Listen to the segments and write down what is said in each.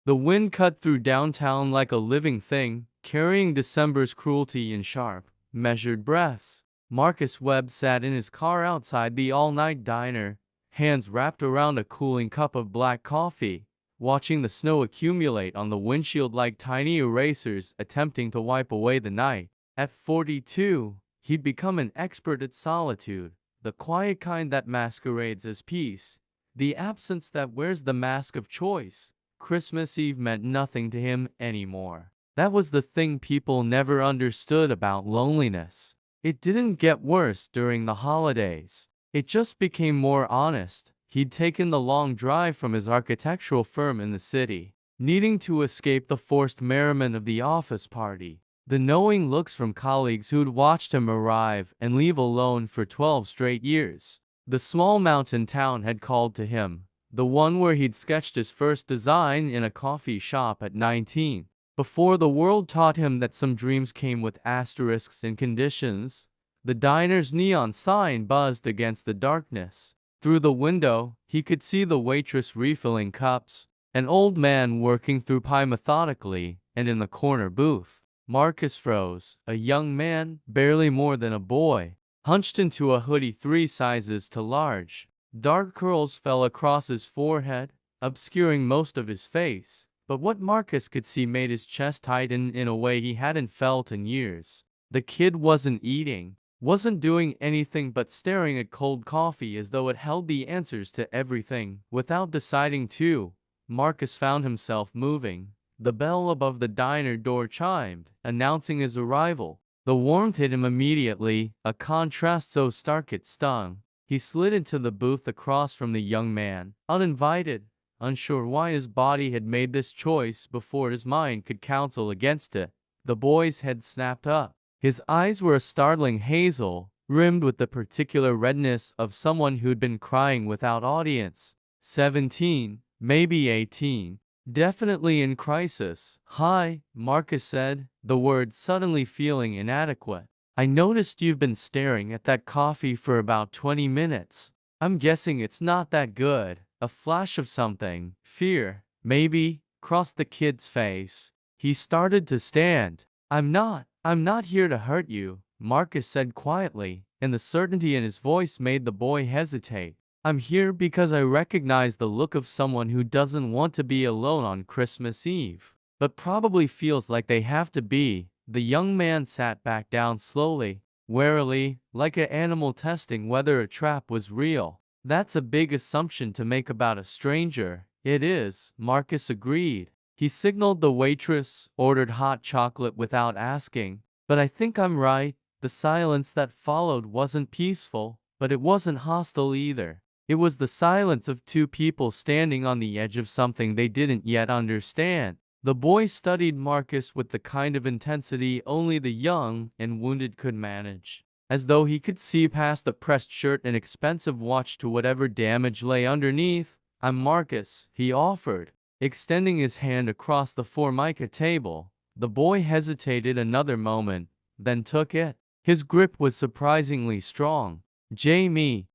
The wind cut through downtown like a living thing, carrying December's cruelty in sharp, measured breaths. Marcus Webb sat in his car outside the all-night diner, hands wrapped around a cooling cup of black coffee, watching the snow accumulate on the windshield like tiny erasers attempting to wipe away the night. At 42, he'd become an expert at solitude, the quiet kind that masquerades as peace, the absence that wears the mask of choice. Christmas Eve meant nothing to him anymore. That was the thing people never understood about loneliness. It didn't get worse during the holidays. It just became more honest. He'd taken the long drive from his architectural firm in the city, needing to escape the forced merriment of the office party, the knowing looks from colleagues who'd watched him arrive and leave alone for 12 straight years. The small mountain town had called to him, the one where he'd sketched his first design in a coffee shop at 19. Before the world taught him that some dreams came with asterisks and conditions, the diner's neon sign buzzed against the darkness. Through the window, he could see the waitress refilling cups, an old man working through pie methodically, and in the corner booth, Marcus froze, a young man, barely more than a boy, hunched into a hoodie 3 sizes too large. Dark curls fell across his forehead, obscuring most of his face, but what Marcus could see made his chest tighten in a way he hadn't felt in years. The kid wasn't eating, wasn't doing anything but staring at cold coffee as though it held the answers to everything. Without deciding to, Marcus found himself moving. The bell above the diner door chimed, announcing his arrival. The warmth hit him immediately, a contrast so stark it stung. He slid into the booth across from the young man, uninvited, unsure why his body had made this choice before his mind could counsel against it. The boy's head snapped up. His eyes were a startling hazel, rimmed with the particular redness of someone who'd been crying without audience. 17, maybe 18. Definitely in crisis. "Hi," Marcus said, the words suddenly feeling inadequate. "I noticed you've been staring at that coffee for about 20 minutes. I'm guessing it's not that good." A flash of something, fear, maybe, crossed the kid's face. He started to stand. I'm not here to hurt you," Marcus said quietly, and the certainty in his voice made the boy hesitate. "I'm here because I recognize the look of someone who doesn't want to be alone on Christmas Eve, but probably feels like they have to be." The young man sat back down slowly, warily, like an animal testing whether a trap was real. "That's a big assumption to make about a stranger." "It is," Marcus agreed. He signaled the waitress, ordered hot chocolate without asking. "But I think I'm right." The silence that followed wasn't peaceful, but it wasn't hostile either. It was the silence of two people standing on the edge of something they didn't yet understand. The boy studied Marcus with the kind of intensity only the young and wounded could manage, as though he could see past the pressed shirt and expensive watch to whatever damage lay underneath. "I'm Marcus," he offered, extending his hand across the formica table. The boy hesitated another moment, then took it. His grip was surprisingly strong. Jamie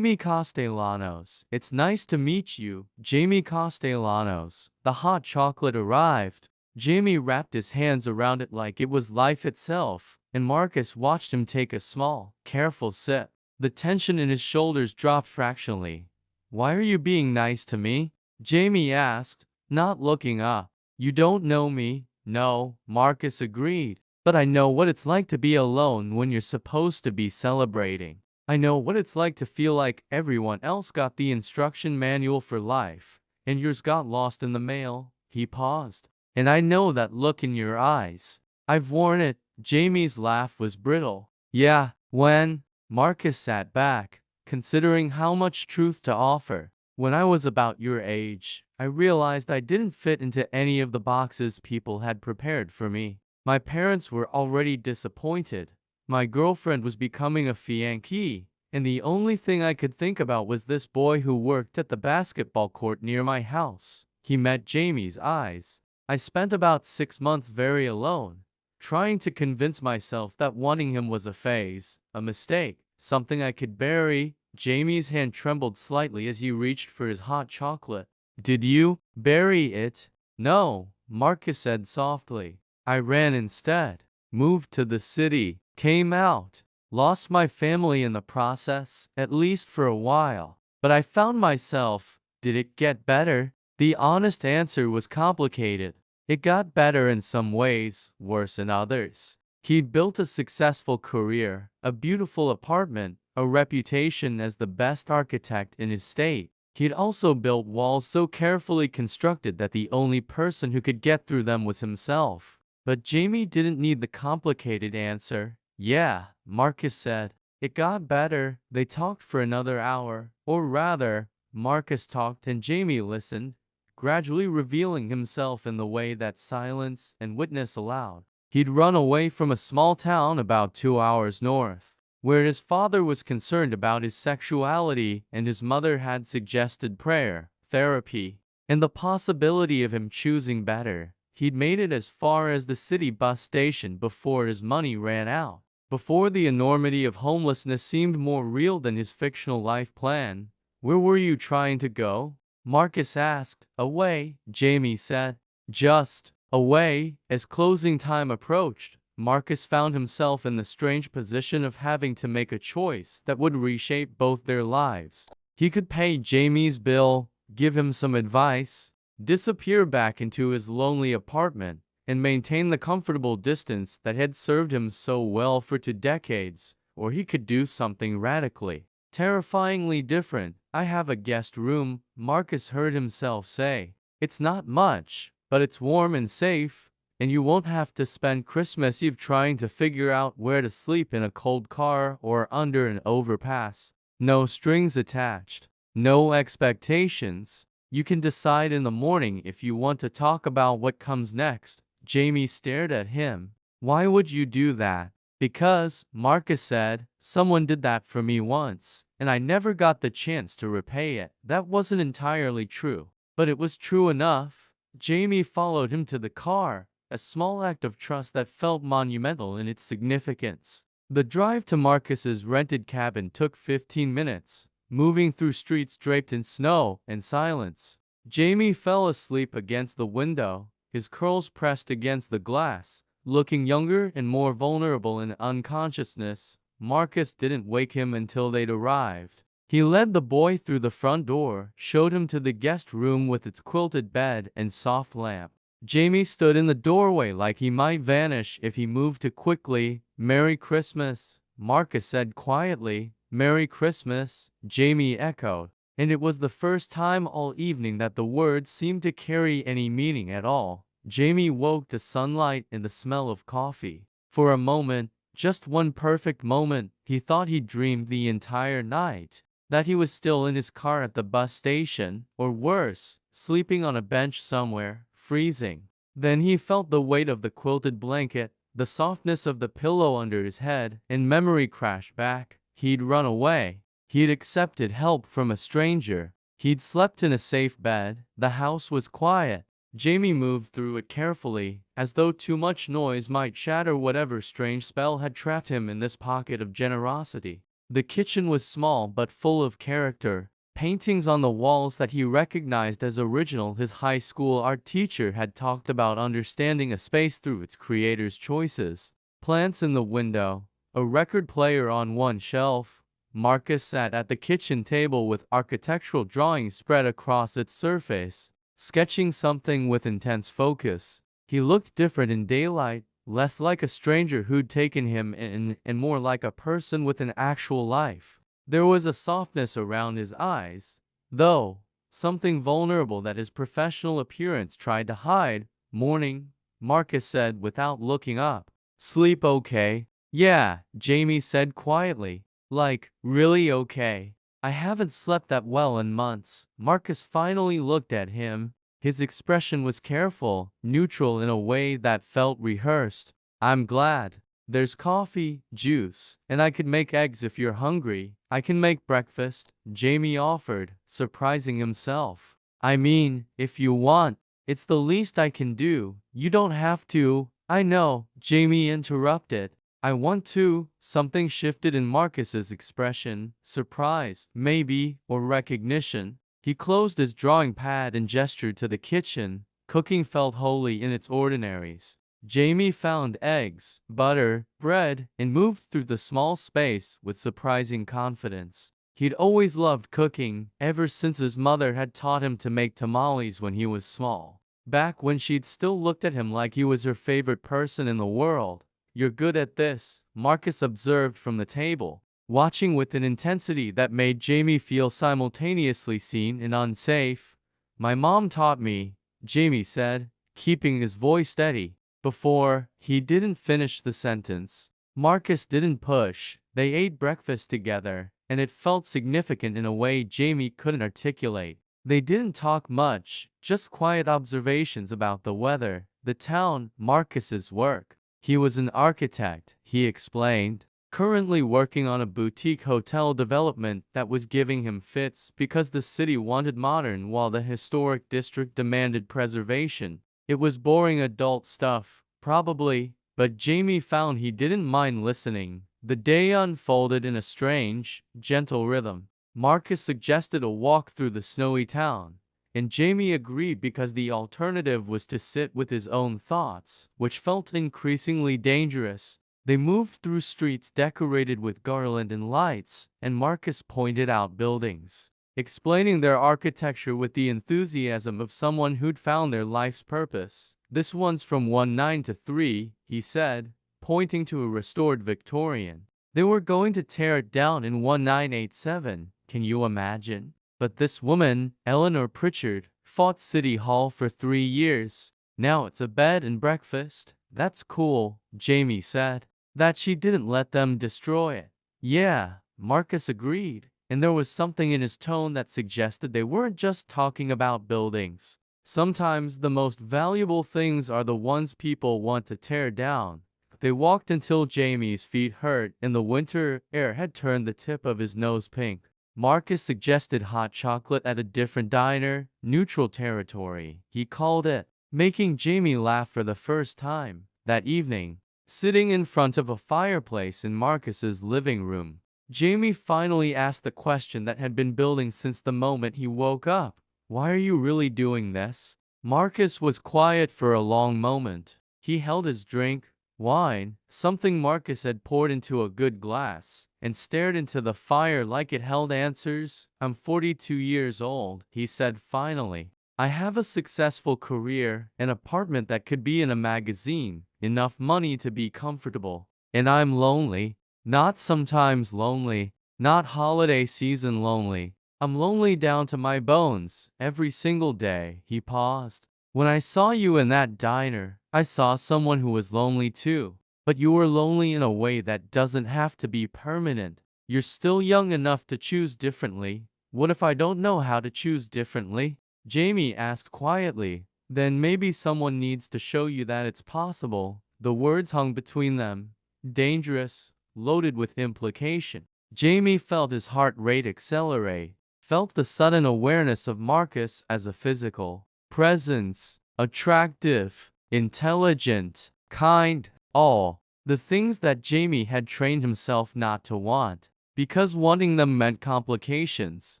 Castellanos." "It's nice to meet you, Jamie Castellanos." The hot chocolate arrived. Jamie wrapped his hands around it like it was life itself, and Marcus watched him take a small, careful sip. The tension in his shoulders dropped fractionally. "Why are you being nice to me?" Jamie asked, not looking up. "You don't know me." "No," Marcus agreed. "But I know what it's like to be alone when you're supposed to be celebrating. I know what it's like to feel like everyone else got the instruction manual for life, and yours got lost in the mail." He paused. "And I know that look in your eyes. I've worn it." Jamie's laugh was brittle. "Yeah, when?" Marcus sat back, considering how much truth to offer. "When I was about your age, I realized I didn't fit into any of the boxes people had prepared for me. My parents were already disappointed. My girlfriend was becoming a fiancée, and the only thing I could think about was this boy who worked at the basketball court near my house." He met Jamie's eyes. "I spent about 6 months very alone, trying to convince myself that wanting him was a phase, a mistake, something I could bury." Jamie's hand trembled slightly as he reached for his hot chocolate. "Did you bury it?" No, Marcus said softly. I ran instead. Moved to the city. Came out. Lost my family in the process, at least for a while. But I found myself. Did it get better? The honest answer was complicated. It got better in some ways, worse in others. He'd built a successful career, a beautiful apartment, a reputation as the best architect in his state. He'd also built walls so carefully constructed that the only person who could get through them was himself. But Jamie didn't need the complicated answer. Yeah, Marcus said. It got better. They talked for another hour. Or rather, Marcus talked and Jamie listened, gradually revealing himself in the way that silence and witness allowed. He'd run away from a small town about 2 hours north, where his father was concerned about his sexuality and his mother had suggested prayer, therapy, and the possibility of him choosing better. He'd made it as far as the city bus station before his money ran out, before the enormity of homelessness seemed more real than his fictional life plan. Where were you trying to go? Marcus asked. Away, Jamie said. Just away. As closing time approached, Marcus found himself in the strange position of having to make a choice that would reshape both their lives. He could pay Jamie's bill, give him some advice, disappear back into his lonely apartment, and maintain the comfortable distance that had served him so well for 2 decades, or he could do something radically, terrifyingly different. I have a guest room, Marcus heard himself say. It's not much, but it's warm and safe, and you won't have to spend Christmas Eve trying to figure out where to sleep in a cold car or under an overpass. No strings attached. No expectations. You can decide in the morning if you want to talk about what comes next. Jamie stared at him. Why would you do that? Because, Marcus said, someone did that for me once, and I never got the chance to repay it. That wasn't entirely true, but it was true enough. Jamie followed him to the car, a small act of trust that felt monumental in its significance. The drive to Marcus's rented cabin took 15 minutes, moving through streets draped in snow and silence. Jamie fell asleep against the window, his curls pressed against the glass, looking younger and more vulnerable in unconsciousness. Marcus didn't wake him until they'd arrived. He led the boy through the front door, showed him to the guest room with its quilted bed and soft lamp. Jamie stood in the doorway like he might vanish if he moved too quickly. Merry Christmas, Marcus said quietly. Merry Christmas, Jamie echoed. And it was the first time all evening that the words seemed to carry any meaning at all. Jamie woke to sunlight and the smell of coffee. For a moment, just one perfect moment, he thought he dreamed the entire night. That he was still in his car at the bus station, or worse, sleeping on a bench somewhere, freezing. Then he felt the weight of the quilted blanket, the softness of the pillow under his head, and memory crashed back. He'd run away. He'd accepted help from a stranger. He'd slept in a safe bed. The house was quiet. Jamie moved through it carefully, as though too much noise might shatter whatever strange spell had trapped him in this pocket of generosity. The kitchen was small but full of character. Paintings on the walls that he recognized as original. His high school art teacher had talked about understanding a space through its creator's choices. Plants in the window, a record player on one shelf. Marcus sat at the kitchen table with architectural drawings spread across its surface, sketching something with intense focus. He looked different in daylight, less like a stranger who'd taken him in and more like a person with an actual life. There was a softness around his eyes, though, something vulnerable that his professional appearance tried to hide. Morning, Marcus said without looking up. Sleep okay? Yeah, Jamie said quietly. Like, really okay. I haven't slept that well in months. Marcus finally looked at him. His expression was careful, neutral in a way that felt rehearsed. I'm glad. There's coffee, juice, and I could make eggs if you're hungry. I can make breakfast, Jamie offered, surprising himself. I mean, if you want, it's the least I can do. You don't have to. I know, Jamie interrupted. I want to. Something shifted in Marcus's expression, surprise, maybe, or recognition. He closed his drawing pad and gestured to the kitchen. Cooking felt holy in its ordinaries. Jamie found eggs, butter, bread, and moved through the small space with surprising confidence. He'd always loved cooking, ever since his mother had taught him to make tamales when he was small. Back when she'd still looked at him like he was her favorite person in the world. "You're good at this," Marcus observed from the table, watching with an intensity that made Jamie feel simultaneously seen and unsafe. "My mom taught me," Jamie said, keeping his voice steady. Before he didn't finish the sentence, Marcus didn't push. They ate breakfast together, and it felt significant in a way Jamie couldn't articulate. They didn't talk much, just quiet observations about the weather, the town, Marcus's work. He was an architect, he explained, currently working on a boutique hotel development that was giving him fits because the city wanted modern while the historic district demanded preservation. It was boring adult stuff, probably, but Jamie found he didn't mind listening. The day unfolded in a strange, gentle rhythm. Marcus suggested a walk through the snowy town, and Jamie agreed because the alternative was to sit with his own thoughts, which felt increasingly dangerous. They moved through streets decorated with garland and lights, and Marcus pointed out buildings, explaining their architecture with the enthusiasm of someone who'd found their life's purpose. "This one's from 1923, he said, pointing to a restored Victorian. "They were going to tear it down in 1987, can you imagine? But this woman, Eleanor Pritchard, fought City Hall for 3 years. Now it's a bed and breakfast." "That's cool," Jamie said. "That she didn't let them destroy it." "Yeah," Marcus agreed, and there was something in his tone that suggested they weren't just talking about buildings. Sometimes the most valuable things are the ones people want to tear down. They walked until Jamie's feet hurt and the winter air had turned the tip of his nose pink. Marcus suggested hot chocolate at a different diner, neutral territory, he called it, making Jamie laugh for the first time. That evening, sitting in front of a fireplace in Marcus's living room, Jamie finally asked the question that had been building since the moment he woke up. "Why are you really doing this?" Marcus was quiet for a long moment. He held his drink, wine, something Marcus had poured into a good glass, and stared into the fire like it held answers. "I'm 42 years old," he said finally. "I have a successful career, an apartment that could be in a magazine, enough money to be comfortable. And I'm lonely. Not sometimes lonely, not holiday season lonely. I'm lonely down to my bones, every single day." He paused. "When I saw you in that diner, I saw someone who was lonely too. But you were lonely in a way that doesn't have to be permanent. You're still young enough to choose differently." "What if I don't know how to choose differently?" Jamie asked quietly. "Then maybe someone needs to show you that it's possible." The words hung between them, dangerous, loaded with implication. Jamie felt his heart rate accelerate, felt the sudden awareness of Marcus as a physical presence, attractive, intelligent, kind, all the things that Jamie had trained himself not to want, because wanting them meant complications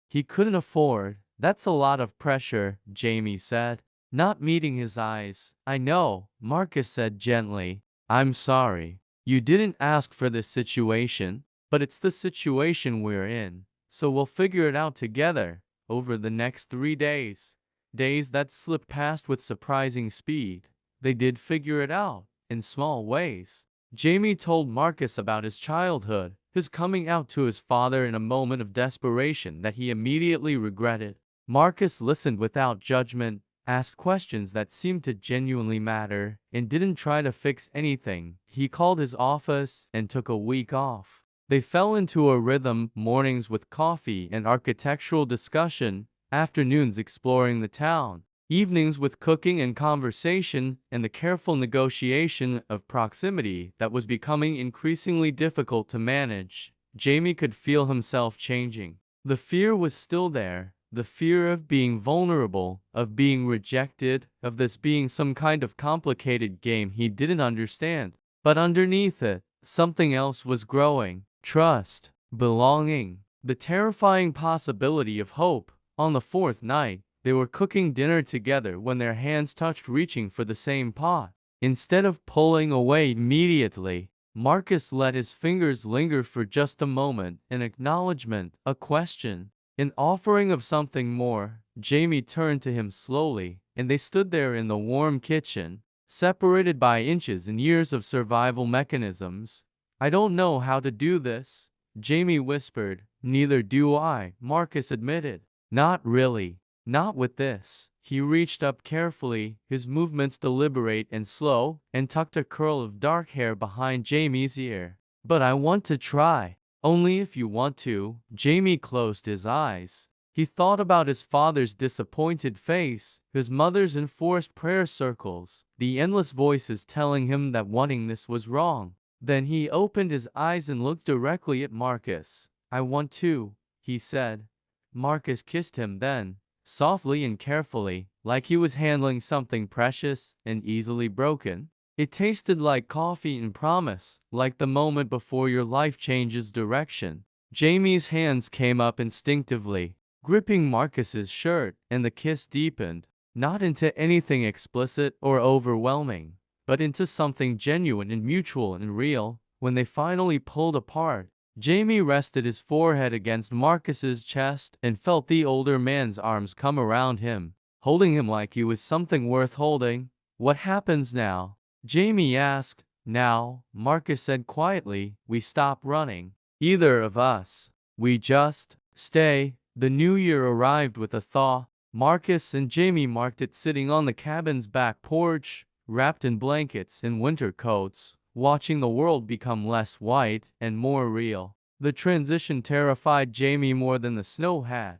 he couldn't afford. "That's a lot of pressure," Jamie said, not meeting his eyes. "I know," Marcus said gently. "I'm sorry. You didn't ask for this situation, but it's the situation we're in, so we'll figure it out together." Over the next 3 days, days that slipped past with surprising speed, they did figure it out, in small ways. Jamie told Marcus about his childhood, his coming out to his father in a moment of desperation that he immediately regretted. Marcus listened without judgment, asked questions that seemed to genuinely matter, and didn't try to fix anything. He called his office and took a week off. They fell into a rhythm, mornings with coffee and architectural discussion, afternoons exploring the town, evenings with cooking and conversation, and the careful negotiation of proximity that was becoming increasingly difficult to manage. Jamie could feel himself changing. The fear was still there. The fear of being vulnerable, of being rejected, of this being some kind of complicated game he didn't understand. But underneath it, something else was growing. Trust, belonging, the terrifying possibility of hope. On the 4th night, They were cooking dinner together when their hands touched, reaching for the same pot. Instead of pulling away immediately, Marcus let his fingers linger for just a moment, an acknowledgement, a question, an offering of something more. Jamie turned to him slowly, and they stood there in the warm kitchen, separated by inches and years of survival mechanisms. "I don't know how to do this," Jamie whispered. "Neither do I," Marcus admitted. "Not really. Not with this." He reached up carefully, his movements deliberate and slow, and tucked a curl of dark hair behind Jamie's ear. "But I want to try." "Only if you want to." Jamie closed his eyes. He thought about his father's disappointed face, his mother's enforced prayer circles, the endless voices telling him that wanting this was wrong. Then he opened his eyes and looked directly at Marcus. "I want to," he said. Marcus kissed him then, softly and carefully, like he was handling something precious and easily broken. It tasted like coffee and promise, like the moment before your life changes direction. Jamie's hands came up instinctively, gripping Marcus's shirt, and the kiss deepened, not into anything explicit or overwhelming, but into something genuine and mutual and real. When they finally pulled apart, Jamie rested his forehead against Marcus's chest and felt the older man's arms come around him, holding him like he was something worth holding. "What happens now?" Jamie asked. "Now," Marcus said quietly, "we stop running. Either of us. We just stay." The new year arrived with a thaw. Marcus and Jamie marked it sitting on the cabin's back porch, wrapped in blankets and winter coats, watching the world become less white and more real. The transition terrified Jamie more than the snow had.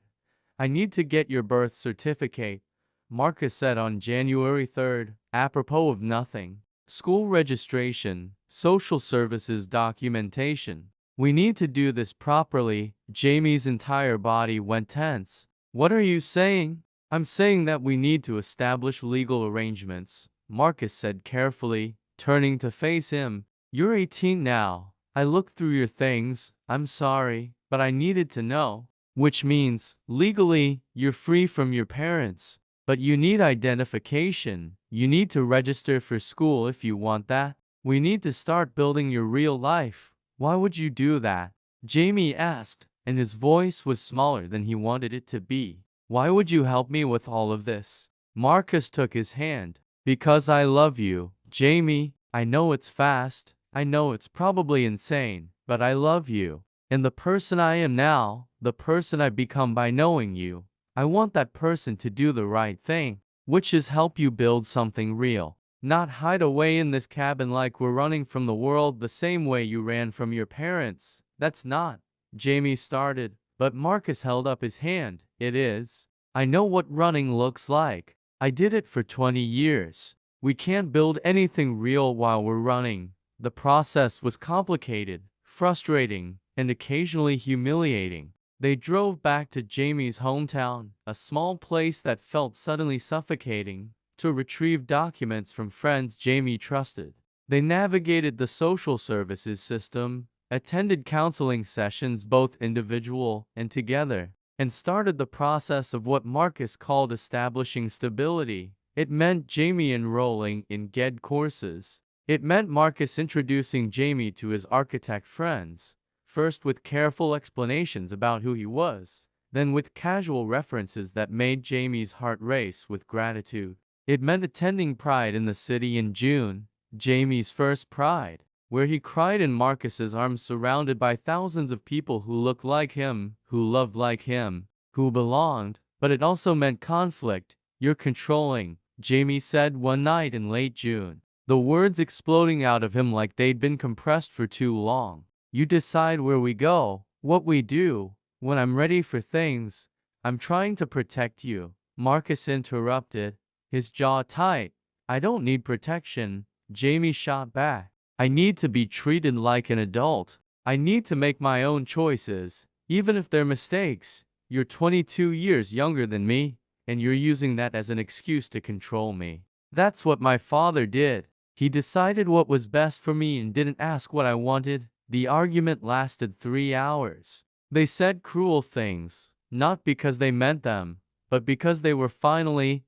"I need to get your birth certificate," Marcus said on January 3rd, apropos of nothing. "School registration, social services documentation. We need to do this properly." Jamie's entire body went tense. "What are you saying?" "I'm saying that we need to establish legal arrangements," Marcus said carefully, turning to face him. "You're 18 now. I looked through your things. I'm sorry, but I needed to know." "Which means, legally, you're free from your parents. But you need identification. You need to register for school if you want that. We need to start building your real life." "Why would you do that?" Jamie asked, and his voice was smaller than he wanted it to be. "Why would you help me with all of this?" Marcus took his hand. "Because I love you, Jamie. I know it's fast. I know it's probably insane, but I love you. And the person I am now, the person I've become by knowing you, I want that person to do the right thing, which is help you build something real. Not hide away in this cabin like we're running from the world the same way you ran from your parents. That's not." Jamie started, but Marcus held up his hand. "It is. I know what running looks like. I did it for 20 years. We can't build anything real while we're running." The process was complicated, frustrating, and occasionally humiliating. They drove back to Jamie's hometown, a small place that felt suddenly suffocating, to retrieve documents from friends Jamie trusted. They navigated the social services system, attended counseling sessions both individual and together, and started the process of what Marcus called establishing stability. It meant Jamie enrolling in GED courses. It meant Marcus introducing Jamie to his architect friends, first with careful explanations about who he was, then with casual references that made Jamie's heart race with gratitude. It meant attending Pride in the City in June, Jamie's first Pride, where he cried in Marcus's arms surrounded by thousands of people who looked like him, who loved like him, who belonged. But it also meant conflict. "You're controlling," Jamie said one night in late June, the words exploding out of him like they'd been compressed for too long. "You decide where we go, what we do. When I'm ready for things." "I'm trying to protect you," Marcus interrupted, his jaw tight. "I don't need protection," Jamie shot back. "I need to be treated like an adult. I need to make my own choices, even if they're mistakes. You're 22 years younger than me, and you're using that as an excuse to control me. That's what my father did. He decided what was best for me and didn't ask what I wanted." The argument lasted 3 hours. They said cruel things, not because they meant them, but because they were finally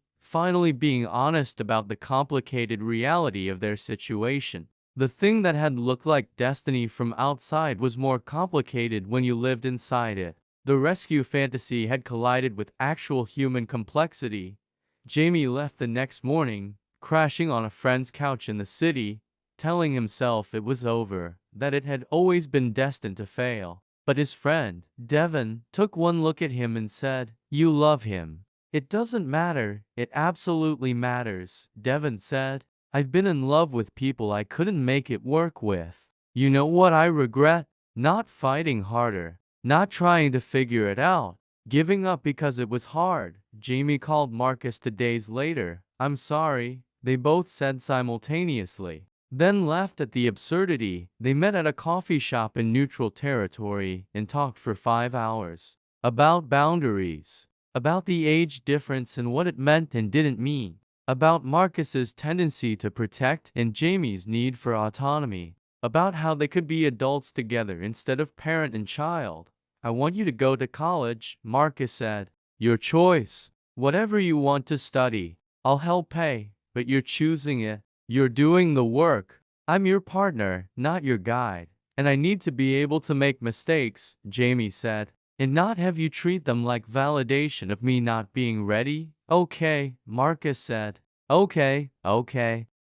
being honest about the complicated reality of their situation. The thing that had looked like destiny from outside was more complicated when you lived inside it. The rescue fantasy had collided with actual human complexity. Jamie left the next morning, crashing on a friend's couch in the city, telling himself it was over, that it had always been destined to fail. But his friend, Devon, took one look at him and said, "You love him." "It doesn't matter, it absolutely matters," Devon said. "I've been in love with people I couldn't make it work with. You know what I regret? Not fighting harder. Not trying to figure it out. Giving up because it was hard." Jamie called Marcus 2 days later. "I'm sorry," they both said simultaneously. Then laughed at the absurdity. They met at a coffee shop in neutral territory and talked for 5 hours. About boundaries. About the age difference and what it meant and didn't mean. About Marcus's tendency to protect and Jamie's need for autonomy. About how they could be adults together instead of parent and child. "I want you to go to college," Marcus said. "Your choice. Whatever you want to study. I'll help pay, but you're choosing it. You're doing the work. I'm your partner, not your guide. And I need to be able to make mistakes," Jamie said, "and not have you treat them like validation of me not being ready." "Okay," Marcus said. Okay.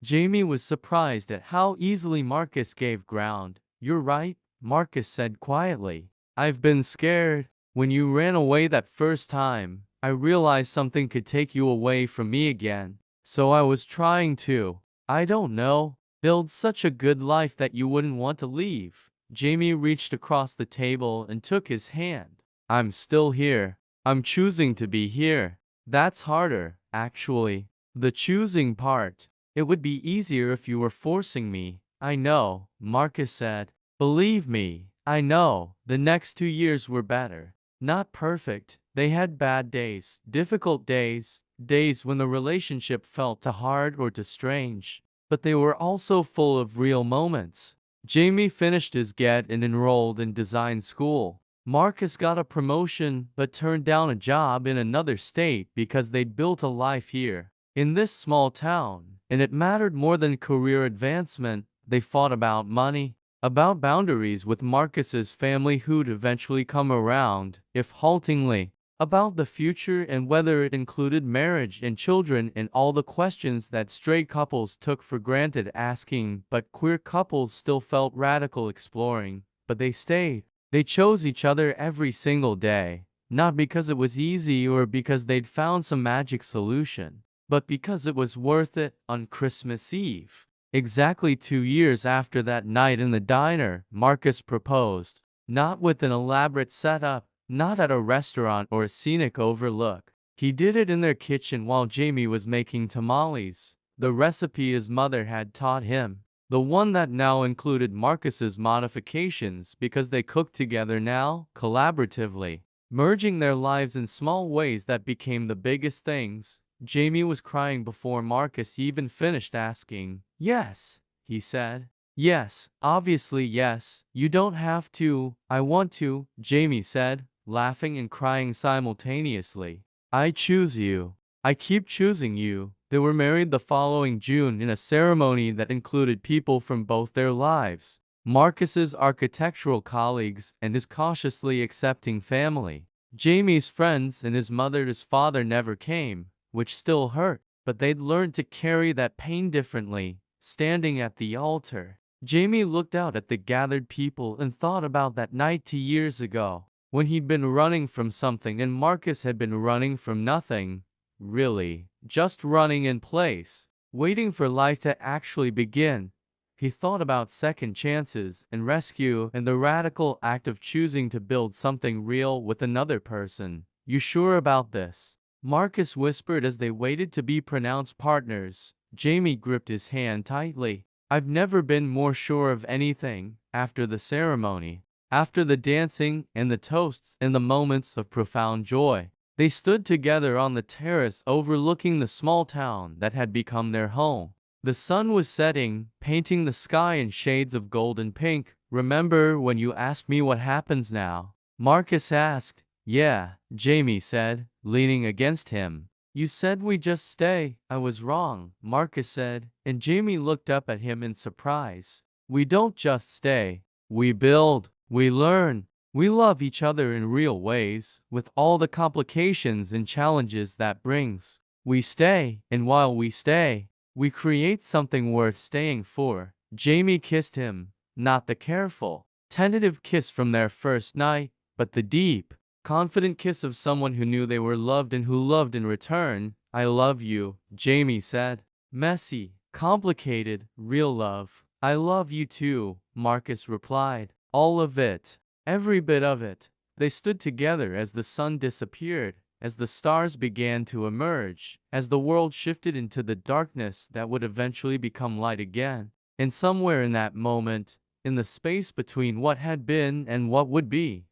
Jamie was surprised at how easily Marcus gave ground. "You're right," Marcus said quietly. "I've been scared. When you ran away that first time, I realized something could take you away from me again. So I was trying to, I don't know, build such a good life that you wouldn't want to leave." Jamie reached across the table and took his hand. "I'm still here. I'm choosing to be here. That's harder, actually. The choosing part. It would be easier if you were forcing me." "I know," Marcus said. "Believe me, I know." The next 2 years were better. Not perfect. They had bad days, difficult days, days when the relationship felt too hard or too strange. But they were also full of real moments. Jamie finished his GED and enrolled in design school. Marcus got a promotion but turned down a job in another state because they'd built a life here, in this small town, and it mattered more than career advancement. They fought about money, about boundaries with Marcus's family who'd eventually come around, if haltingly, about the future and whether it included marriage and children and all the questions that straight couples took for granted asking, but queer couples still felt radical exploring. But they stayed. They chose each other every single day, not because it was easy or because they'd found some magic solution, but because it was worth it. On Christmas Eve, exactly 2 years after that night in the diner, Marcus proposed. Not with an elaborate setup, not at a restaurant or a scenic overlook. He did it in their kitchen while Jamie was making tamales, the recipe his mother had taught him. The one that now included Marcus's modifications because they cooked together now, collaboratively, merging their lives in small ways that became the biggest things. Jamie was crying before Marcus even finished asking. "Yes," he said. "Yes, obviously yes. You don't have to. I want to," Jamie said, laughing and crying simultaneously. "I choose you. I keep choosing you." They were married the following June in a ceremony that included people from both their lives, Marcus's architectural colleagues and his cautiously accepting family. Jamie's friends and his mother's father never came, which still hurt, but they'd learned to carry that pain differently, standing at the altar. Jamie looked out at the gathered people and thought about that night 2 years ago, when he'd been running from something and Marcus had been running from nothing. Really, just running in place, waiting for life to actually begin. He thought about second chances and rescue and the radical act of choosing to build something real with another person. "You sure about this?" Marcus whispered as they waited to be pronounced partners. Jamie gripped his hand tightly. "I've never been more sure of anything." After the ceremony, after the dancing and the toasts and the moments of profound joy, they stood together on the terrace overlooking the small town that had become their home. The sun was setting, painting the sky in shades of gold and pink. "Remember when you asked me what happens now?" Marcus asked. Yeah, Jamie said, leaning against him. You said we just stay. I was wrong, Marcus said, and Jamie looked up at him in surprise. We don't just stay. We build. We learn. We love each other in real ways, with all the complications and challenges that brings. We stay, and while we stay, we create something worth staying for. Jamie kissed him, not the careful, tentative kiss from their first night, but the deep, confident kiss of someone who knew they were loved and who loved in return. I love you, Jamie said. Messy, complicated, real love. I love you too, Marcus replied. All of it. Every bit of it. They stood together as the sun disappeared, as the stars began to emerge, as the world shifted into the darkness that would eventually become light again. And somewhere in that moment, in the space between what had been and what would be,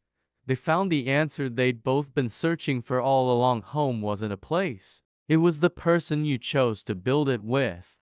they found the answer they'd both been searching for all along. Home wasn't a place. It was the person you chose to build it with.